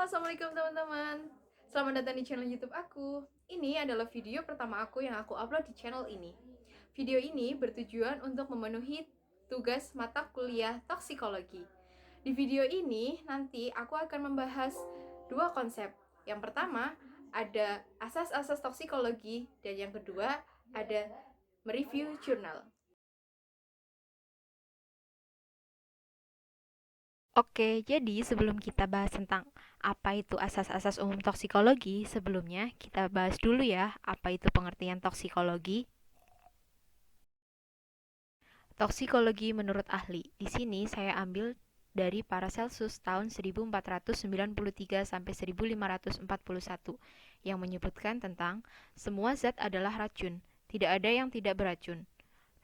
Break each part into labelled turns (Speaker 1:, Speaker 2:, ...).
Speaker 1: Assalamualaikum teman-teman. Selamat datang di channel YouTube aku. Ini adalah video pertama aku yang aku upload di channel ini. Video ini bertujuan untuk memenuhi tugas mata kuliah toksikologi. Di video ini nanti aku akan membahas dua konsep. Yang pertama ada asas-asas toksikologi dan yang kedua ada mereview jurnal.
Speaker 2: Oke, jadi sebelum kita bahas tentang apa itu asas-asas umum toksikologi, sebelumnya kita bahas dulu ya, apa itu pengertian toksikologi. Toksikologi menurut ahli. Di sini saya ambil dari Paracelsus tahun 1493 sampai 1541 yang menyebutkan tentang semua zat adalah racun, tidak ada yang tidak beracun.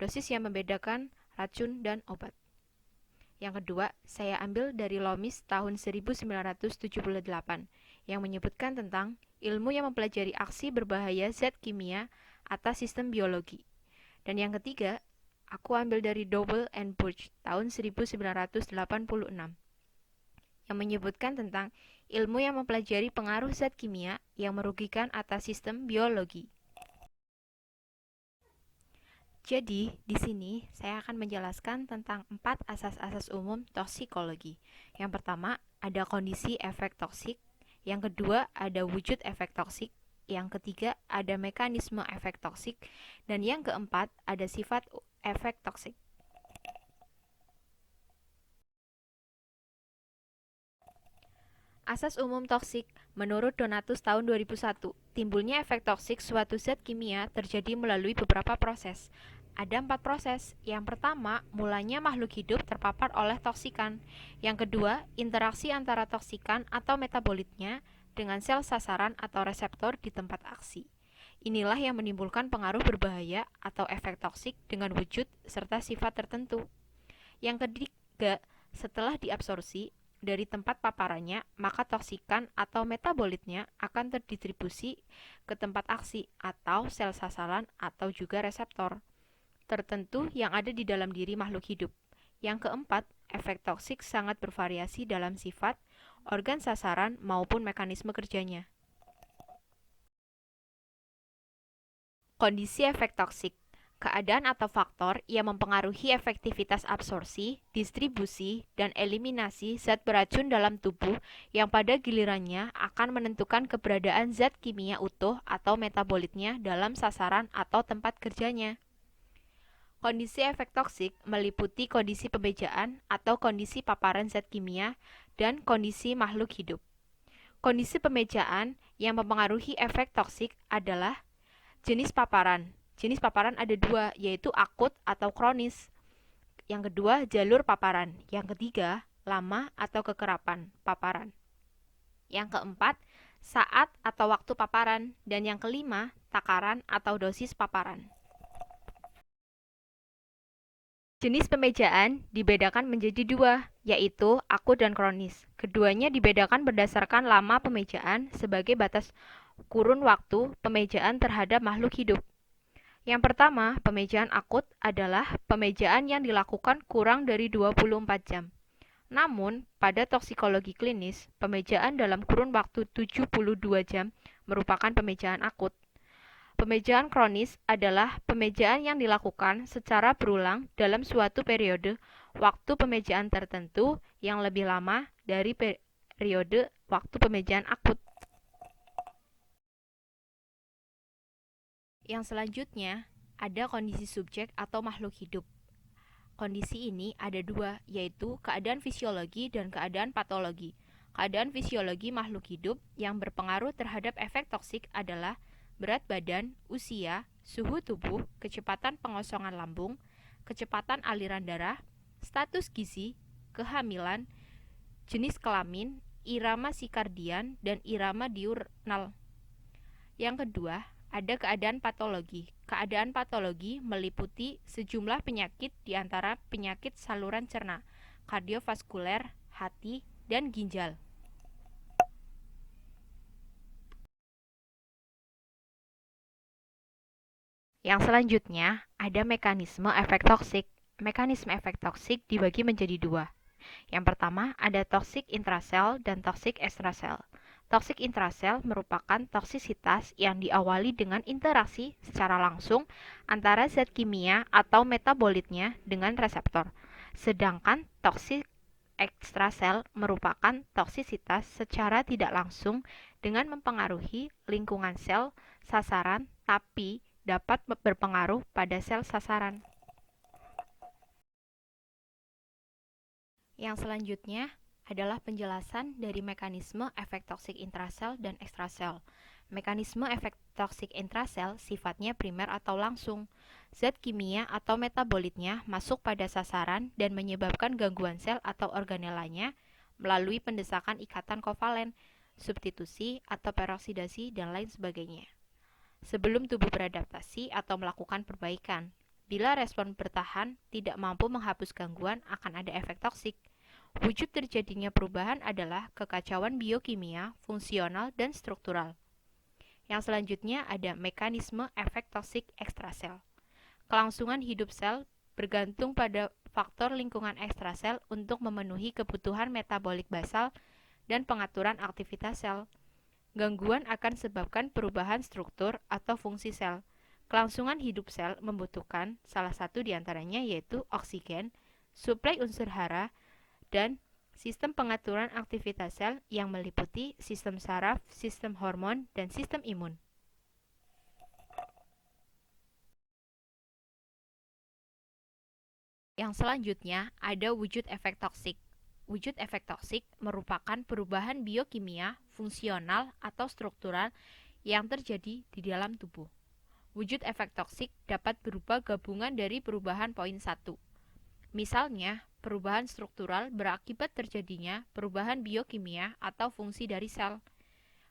Speaker 2: Dosis yang membedakan racun dan obat. Yang kedua, saya ambil dari Loomis tahun 1978 yang menyebutkan tentang ilmu yang mempelajari aksi berbahaya zat kimia atas sistem biologi. Dan yang ketiga, aku ambil dari Dobell and Burch tahun 1986 yang menyebutkan tentang ilmu yang mempelajari pengaruh zat kimia yang merugikan atas sistem biologi. Jadi, di sini saya akan menjelaskan tentang 4 asas-asas umum toksikologi. Yang pertama, ada kondisi efek toksik. Yang kedua, ada wujud efek toksik. Yang ketiga, ada mekanisme efek toksik. Dan yang keempat, ada sifat efek toksik. Asas umum toksik. Menurut Donatus tahun 2001, timbulnya efek toksik suatu zat kimia terjadi melalui beberapa proses. Ada 4 proses. Yang pertama, mulanya makhluk hidup terpapar oleh toksikan. Yang kedua, interaksi antara toksikan atau metabolitnya dengan sel sasaran atau reseptor di tempat aksi. Inilah yang menimbulkan pengaruh berbahaya atau efek toksik dengan wujud serta sifat tertentu. Yang ketiga, setelah diabsorpsi dari tempat paparannya, maka toksikan atau metabolitnya akan terdistribusi ke tempat aksi atau sel sasaran atau juga reseptor tertentu yang ada di dalam diri makhluk hidup. Yang keempat, efek toksik sangat bervariasi dalam sifat, organ sasaran maupun mekanisme kerjanya. Kondisi efek toksik. Keadaan atau faktor yang mempengaruhi efektivitas absorpsi, distribusi, dan eliminasi zat beracun dalam tubuh yang pada gilirannya akan menentukan keberadaan zat kimia utuh atau metabolitnya dalam sasaran atau tempat kerjanya. Kondisi efek toksik meliputi kondisi pembejaan atau kondisi paparan zat kimia dan kondisi makhluk hidup. Kondisi pembejaan yang mempengaruhi efek toksik adalah jenis paparan. Jenis paparan ada 2, yaitu akut atau kronis. Yang kedua, jalur paparan. Yang ketiga, lama atau kekerapan paparan. Yang keempat, saat atau waktu paparan. Dan yang kelima, takaran atau dosis paparan. Jenis pemejaan dibedakan menjadi 2, yaitu akut dan kronis. Keduanya dibedakan berdasarkan lama pemejaan sebagai batas kurun waktu pemejaan terhadap makhluk hidup. Yang pertama, pemejaan akut adalah pemejaan yang dilakukan kurang dari 24 jam. Namun, pada toksikologi klinis, pemejaan dalam kurun waktu 72 jam merupakan pemejaan akut. Pemejaan kronis adalah pemejaan yang dilakukan secara berulang dalam suatu periode waktu pemejaan tertentu yang lebih lama dari periode waktu pemejaan akut. Yang selanjutnya, ada kondisi subjek atau makhluk hidup. Kondisi ini ada 2, yaitu keadaan fisiologi dan keadaan patologi. Keadaan fisiologi makhluk hidup yang berpengaruh terhadap efek toksik adalah berat badan, usia, suhu tubuh, kecepatan pengosongan lambung, kecepatan aliran darah, status gizi, kehamilan, jenis kelamin, irama sikardian, dan irama diurnal. Yang kedua, ada keadaan patologi. Keadaan patologi meliputi sejumlah penyakit di antara penyakit saluran cerna, kardiovaskuler, hati, dan ginjal. Yang selanjutnya, ada mekanisme efek toksik. Mekanisme efek toksik dibagi menjadi 2. Yang pertama, ada toksik intrasel dan toksik ekstrasel. Toksik intrasel merupakan toksisitas yang diawali dengan interaksi secara langsung antara zat kimia atau metabolitnya dengan reseptor. Sedangkan toksik ekstrasel merupakan toksisitas secara tidak langsung dengan mempengaruhi lingkungan sel sasaran tapi dapat berpengaruh pada sel sasaran. Yang selanjutnya adalah penjelasan dari mekanisme efek toksik intrasel dan ekstrasel. Mekanisme efek toksik intrasel sifatnya primer atau langsung. Zat kimia atau metabolitnya masuk pada sasaran dan menyebabkan gangguan sel atau organelanya melalui pendesakan ikatan kovalen, substitusi atau peroksidasi, dan lain sebagainya. Sebelum tubuh beradaptasi atau melakukan perbaikan, bila respon bertahan tidak mampu menghapus gangguan, akan ada efek toksik. Wujud terjadinya perubahan adalah kekacauan biokimia, fungsional, dan struktural. Yang selanjutnya ada mekanisme efek toksik ekstrasel. Kelangsungan hidup sel bergantung pada faktor lingkungan ekstrasel untuk memenuhi kebutuhan metabolik basal dan pengaturan aktivitas sel. Gangguan akan sebabkan perubahan struktur atau fungsi sel. Kelangsungan hidup sel membutuhkan salah satu diantaranya yaitu oksigen, suplai unsur hara, dan sistem pengaturan aktivitas sel yang meliputi sistem saraf, sistem hormon, dan sistem imun. Yang selanjutnya ada wujud efek toksik. Wujud efek toksik merupakan perubahan biokimia, fungsional, atau struktural yang terjadi di dalam tubuh. Wujud efek toksik dapat berupa gabungan dari perubahan poin 1. Misalnya, perubahan struktural berakibat terjadinya perubahan biokimia atau fungsi dari sel.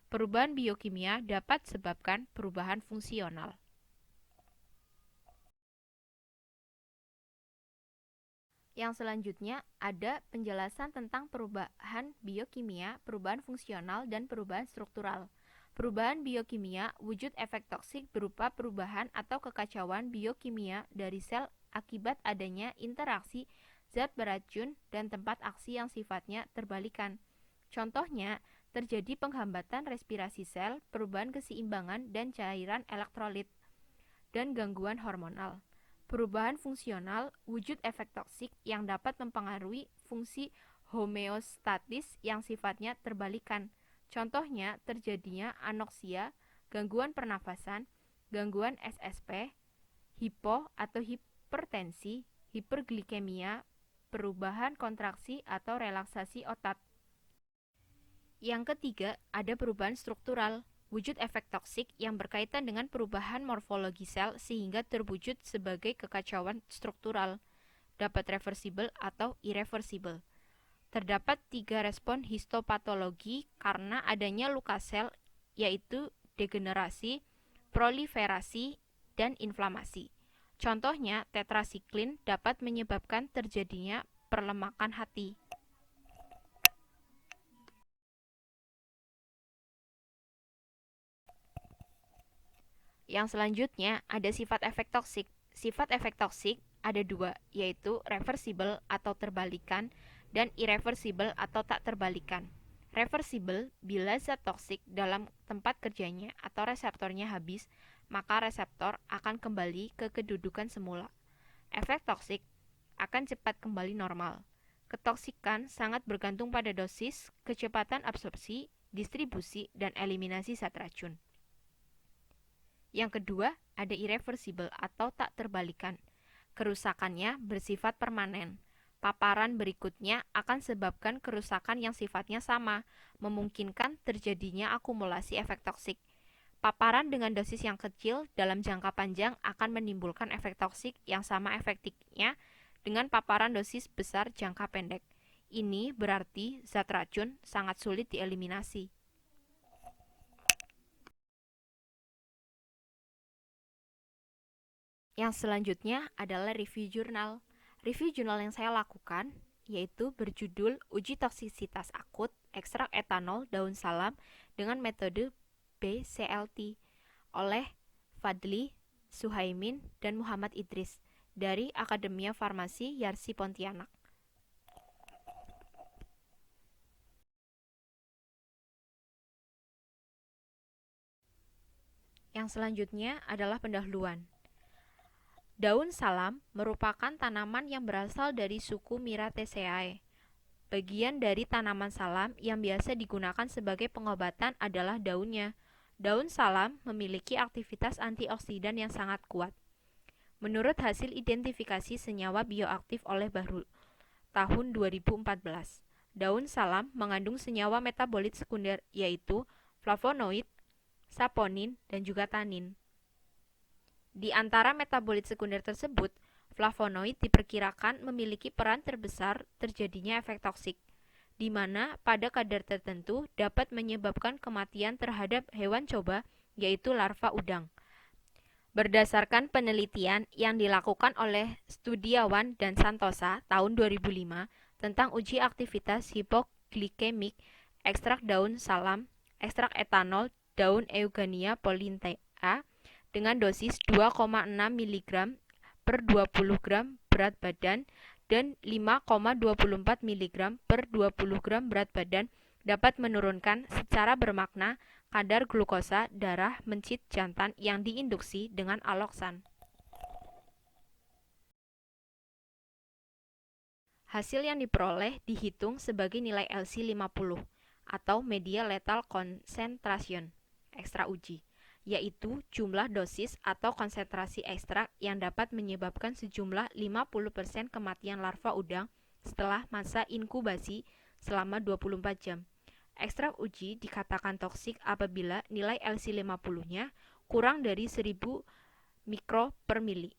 Speaker 2: Perubahan biokimia dapat sebabkan perubahan fungsional. Yang selanjutnya ada penjelasan tentang perubahan biokimia, perubahan fungsional, dan perubahan struktural. Perubahan biokimia, wujud efek toksik berupa perubahan atau kekacauan biokimia dari sel akibat adanya interaksi zat beracun dan tempat aksi yang sifatnya terbalikan. Contohnya, terjadi penghambatan respirasi sel, perubahan keseimbangan dan cairan elektrolit, dan gangguan hormonal. Perubahan fungsional, wujud efek toksik yang dapat mempengaruhi fungsi homeostatis yang sifatnya terbalikan. Contohnya, terjadinya anoksia, gangguan pernafasan, gangguan SSP, hipo atau hipertensi, hiperglikemia, perubahan kontraksi atau relaksasi otot. Yang ketiga, ada perubahan struktural. Wujud efek toksik yang berkaitan dengan perubahan morfologi sel sehingga terwujud sebagai kekacauan struktural, dapat reversibel atau irreversibel. Terdapat 3 respon histopatologi karena adanya luka sel, yaitu degenerasi, proliferasi, dan inflamasi. Contohnya, tetrasiklin dapat menyebabkan terjadinya perlemakan hati. Yang selanjutnya ada sifat efek toksik. Sifat efek toksik ada 2, yaitu reversibel atau terbalikan dan irreversibel atau tak terbalikan. Reversibel bila zat toksik dalam tempat kerjanya atau reseptornya habis, maka reseptor akan kembali ke kedudukan semula. Efek toksik akan cepat kembali normal. Ketoksikan sangat bergantung pada dosis, kecepatan absorpsi, distribusi, dan eliminasi zat racun. Yang kedua, ada irreversibel atau tak terbalikan. Kerusakannya bersifat permanen. Paparan berikutnya akan sebabkan kerusakan yang sifatnya sama, memungkinkan terjadinya akumulasi efek toksik. Paparan dengan dosis yang kecil dalam jangka panjang akan menimbulkan efek toksik yang sama efektifnya dengan paparan dosis besar jangka pendek. Ini berarti zat racun sangat sulit dieliminasi. Yang selanjutnya adalah review jurnal. Review jurnal yang saya lakukan yaitu berjudul Uji Toksisitas Akut Ekstrak Etanol Daun Salam dengan metode BCLT oleh Fadli, Suhaimin, dan Muhammad Idris dari Akademia Farmasi Yarsi Pontianak. Yang selanjutnya adalah pendahuluan. Daun salam merupakan tanaman yang berasal dari suku Myrtaceae. Bagian dari tanaman salam yang biasa digunakan sebagai pengobatan adalah daunnya. Daun salam memiliki aktivitas antioksidan yang sangat kuat. Menurut hasil identifikasi senyawa bioaktif oleh Bahrul tahun 2014, daun salam mengandung senyawa metabolit sekunder yaitu flavonoid, saponin, dan juga tanin. Di antara metabolit sekunder tersebut, flavonoid diperkirakan memiliki peran terbesar terjadinya efek toksik, di mana pada kadar tertentu dapat menyebabkan kematian terhadap hewan coba, yaitu larva udang. Berdasarkan penelitian yang dilakukan oleh Studiawan dan Santosa tahun 2005 tentang uji aktivitas hipoglikemik ekstrak daun salam, ekstrak etanol daun Eugenia polynthea dengan dosis 2,6 mg per 20 gram berat badan dan 5,24 mg per 20 gram berat badan dapat menurunkan secara bermakna kadar glukosa darah mencit jantan yang diinduksi dengan aloksan. Hasil yang diperoleh dihitung sebagai nilai LC50 atau media lethal concentration ekstra uji, yaitu jumlah dosis atau konsentrasi ekstrak yang dapat menyebabkan sejumlah 50% kematian larva udang setelah masa inkubasi selama 24 jam. Ekstrak uji dikatakan toksik apabila nilai LC50-nya kurang dari 1000 mikro per mili.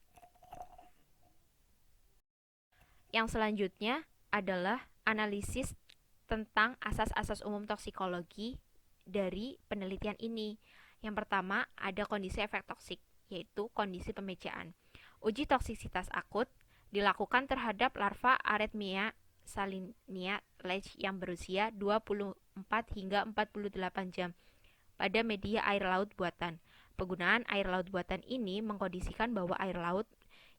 Speaker 2: Yang selanjutnya adalah analisis tentang asas-asas umum toksikologi dari penelitian ini. Yang pertama, ada kondisi efek toksik, yaitu kondisi pemejaan. Uji toksisitas akut dilakukan terhadap larva Arrhythmia salinea Leach yang berusia 24 hingga 48 jam pada media air laut buatan. Penggunaan air laut buatan ini mengkondisikan bahwa air laut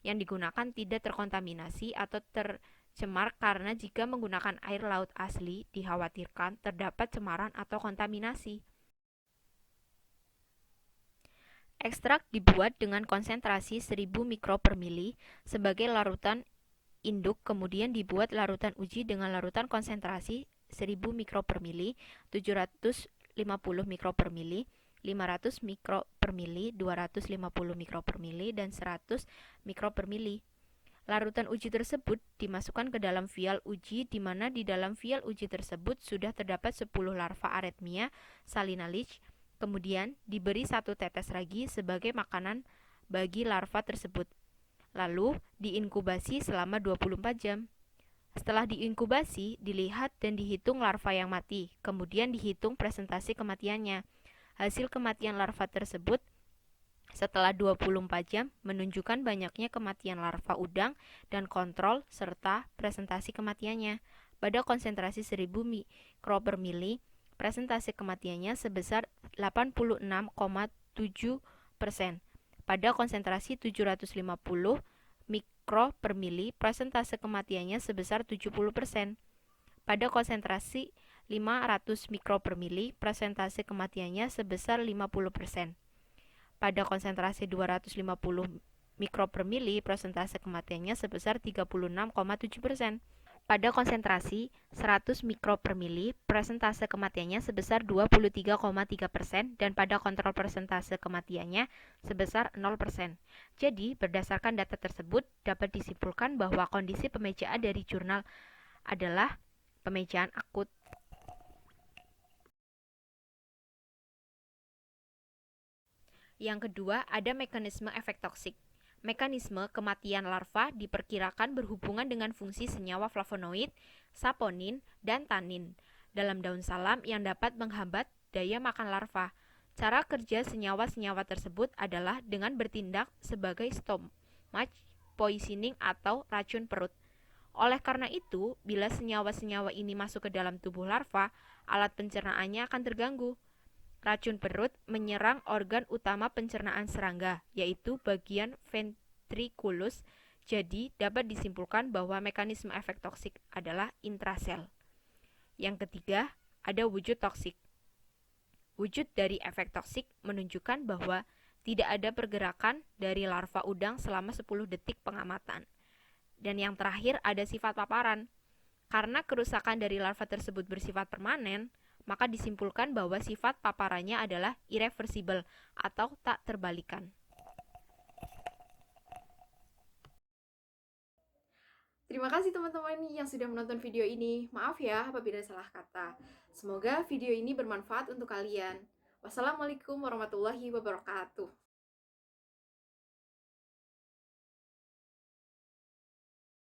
Speaker 2: yang digunakan tidak terkontaminasi atau tercemar karena jika menggunakan air laut asli dikhawatirkan terdapat cemaran atau kontaminasi. Ekstrak dibuat dengan konsentrasi 1000 mikro per mili sebagai larutan induk, kemudian dibuat larutan uji dengan larutan konsentrasi 1000 mikro per mili, 750 mikro per mili, 500 mikro per mili, 250 mikro per mili, dan 100 mikro per mili. Larutan uji tersebut dimasukkan ke dalam vial uji di mana di dalam vial uji tersebut sudah terdapat 10 larva Arrhythmia salinea Leach. Kemudian diberi 1 tetes ragi sebagai makanan bagi larva tersebut. Lalu diinkubasi selama 24 jam. Setelah diinkubasi, dilihat dan dihitung larva yang mati, kemudian dihitung presentasi kematiannya. Hasil kematian larva tersebut setelah 24 jam menunjukkan banyaknya kematian larva udang dan kontrol serta presentasi kematiannya. Pada konsentrasi 1000 mikro per mili, presentasi kematiannya sebesar 86,7%. Pada konsentrasi 750 mikro per mili, presentase kematiannya sebesar 70%. Pada konsentrasi 500 mikro per mili, presentase kematiannya sebesar 50%. Pada konsentrasi 250 mikro per mili, presentase kematiannya sebesar 36,7%. Pada konsentrasi 100 mikro per mili, presentase kematiannya sebesar 23,3% dan pada kontrol presentase kematiannya sebesar 0%. Jadi, berdasarkan data tersebut, dapat disimpulkan bahwa kondisi pemejaan dari jurnal adalah pemejaan akut. Yang kedua, ada mekanisme efek toksik. Mekanisme kematian larva diperkirakan berhubungan dengan fungsi senyawa flavonoid, saponin, dan tanin dalam daun salam yang dapat menghambat daya makan larva. Cara kerja senyawa-senyawa tersebut adalah dengan bertindak sebagai stomach poisoning atau racun perut. Oleh karena itu, bila senyawa-senyawa ini masuk ke dalam tubuh larva, alat pencernaannya akan terganggu. Racun perut menyerang organ utama pencernaan serangga, yaitu bagian ventriculus. Jadi, dapat disimpulkan bahwa mekanisme efek toksik adalah intrasel. Yang ketiga, ada wujud toksik. Wujud dari efek toksik menunjukkan bahwa Tidak ada pergerakan dari larva udang selama 10 detik pengamatan. Dan yang terakhir ada sifat paparan. Karena kerusakan dari larva tersebut bersifat permanen, maka disimpulkan bahwa sifat paparannya adalah irreversible atau tak terbalikan.
Speaker 1: Terima kasih teman-teman yang sudah menonton video ini. Maaf ya apabila salah kata. Semoga video ini bermanfaat untuk kalian. Wassalamualaikum warahmatullahi wabarakatuh.